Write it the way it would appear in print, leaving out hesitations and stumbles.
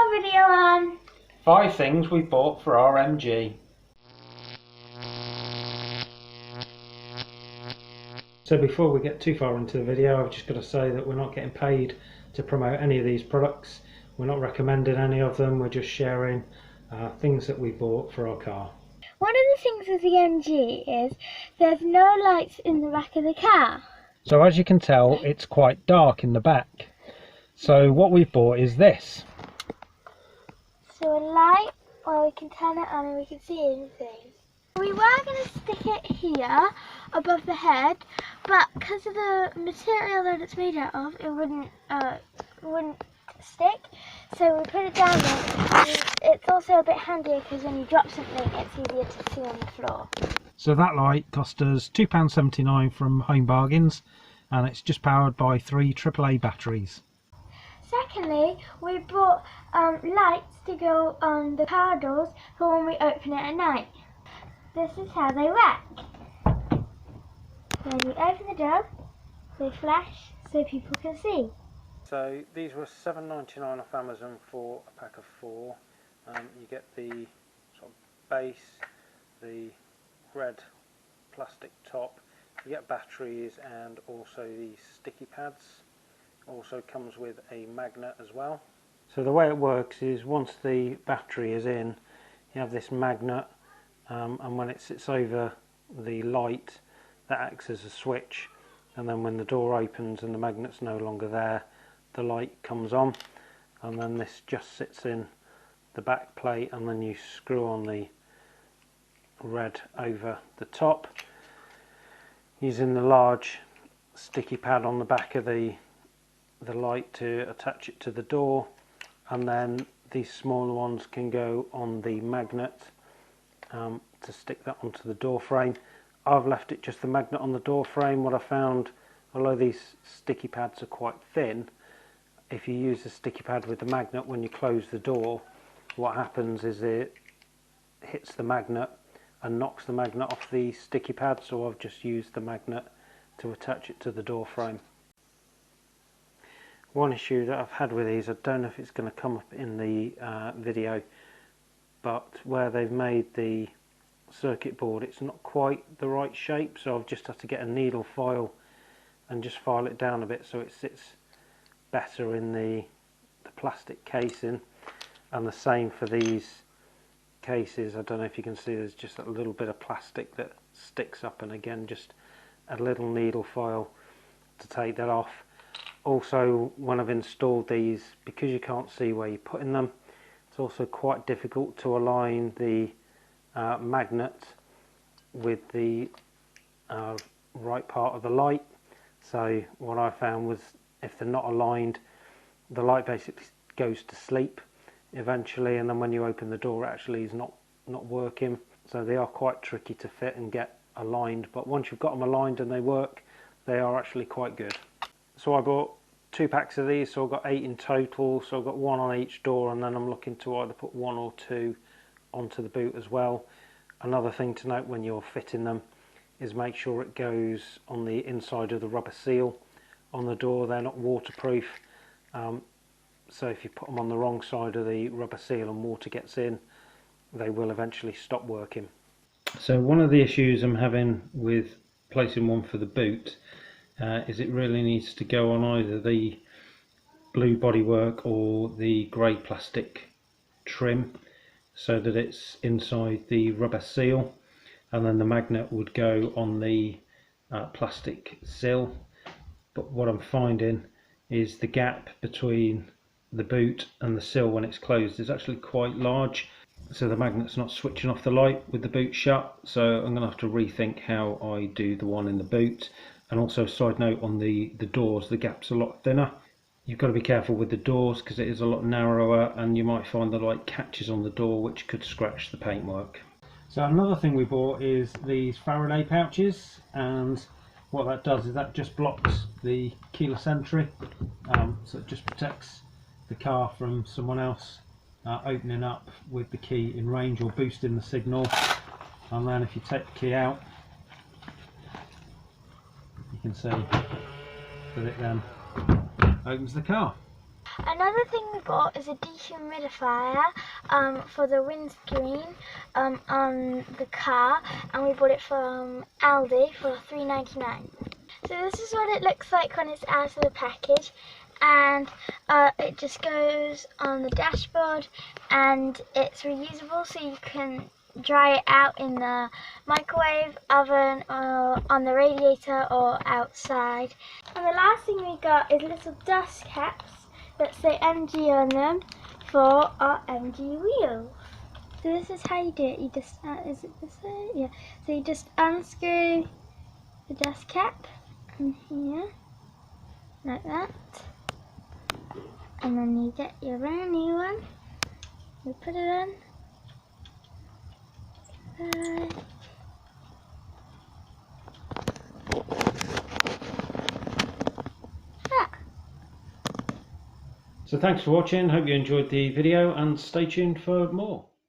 our video on 5 things we bought for our MG. So before we get too far into the video, I've just got to say that we're not getting paid to promote any of these products. We're not recommending any of them, we're just sharing things that we bought for our car. One of the things with the MG is there's no lights in the back of the car. So as you can tell, it's quite dark in the back. So what we've bought is this. So a light where we can turn it on and we can see anything. We were going to stick it here above the head, but because of the material that it's made out of, it wouldn't stick. So we put it down there. And it's also a bit handier because when you drop something, it's easier to see on the floor. So that light cost us £2.79 from Home Bargains, and it's just powered by 3 AAA batteries. Secondly, we bought lights to go on the power doors for when we open it at night. This is how they work. When you open the door, they flash so people can see. So these were $7.99 off Amazon for a pack of 4. You get the sort of base, the red plastic top, you get batteries and also these sticky pads. Also comes with a magnet as well. So the way it works is once the battery is in, you have this magnet, and when it sits over the light, that acts as a switch, and then when the door opens and the magnet's no longer there, the light comes on, and then this just sits in the back plate, and then you screw on the red over the top using the large sticky pad on the back of the light to attach it to the door, and then these smaller ones can go on the magnet to stick that onto the door frame. I've left it just the magnet on the door frame. What I found, although these sticky pads are quite thin, if you use the sticky pad with the magnet when you close the door, what happens is it hits the magnet and knocks the magnet off the sticky pad, so I've just used the magnet to attach it to the door frame. One issue that I've had with these, I don't know if it's going to come up in the video, but where they've made the circuit board, it's not quite the right shape, so I've just had to get a needle file and just file it down a bit so it sits better in the plastic casing. And the same for these cases. I don't know if you can see, there's just a little bit of plastic that sticks up, and again just a little needle file to take that off. Also, when I've installed these, because you can't see where you're putting them, it's also quite difficult to align the magnet with the right part of the light. So what I found was, if they're not aligned, the light basically goes to sleep eventually, and then when you open the door, it actually is not working. So they are quite tricky to fit and get aligned, but once you've got them aligned and they work, they are actually quite good. So I bought 2 packs of these, so I've got 8 in total, so I've got 1 on each door, and then I'm looking to either put 1 or 2 onto the boot as well. Another thing to note when you're fitting them is make sure it goes on the inside of the rubber seal on the door. They're not waterproof, so if you put them on the wrong side of the rubber seal and water gets in, they will eventually stop working. So one of the issues I'm having with placing one for the boot is it really needs to go on either the blue bodywork or the grey plastic trim, so that it's inside the rubber seal, and then the magnet would go on the plastic sill. But what I'm finding is the gap between the boot and the sill when it's closed is actually quite large, so the magnet's not switching off the light with the boot shut. So I'm going to have to rethink how I do the one in the boot. And also, side note, on the doors, the gap's a lot thinner. You've got to be careful with the doors because it is a lot narrower, and you might find the light catches on the door, which could scratch the paintwork. So another thing we bought is these Faraday pouches, and what that does is that just blocks the keyless entry, so it just protects the car from someone else opening up with the key in range or boosting the signal. And then if you take the key out, you can see that it then opens the car. Another thing we bought is a dehumidifier for the windscreen on the car, and we bought it from Aldi for $3.99. So this is what it looks like when it's out of the package, and it just goes on the dashboard, and it's reusable, so you can dry it out in the microwave, oven, or on the radiator or outside. And the last thing we got is little dust caps that say MG on them for our MG wheels. So this is how you do it. You just, is it this way? Yeah. So you just unscrew the dust cap in here, like that. And then you get your brand new one. You put it on. So thanks for watching, hope you enjoyed the video and stay tuned for more.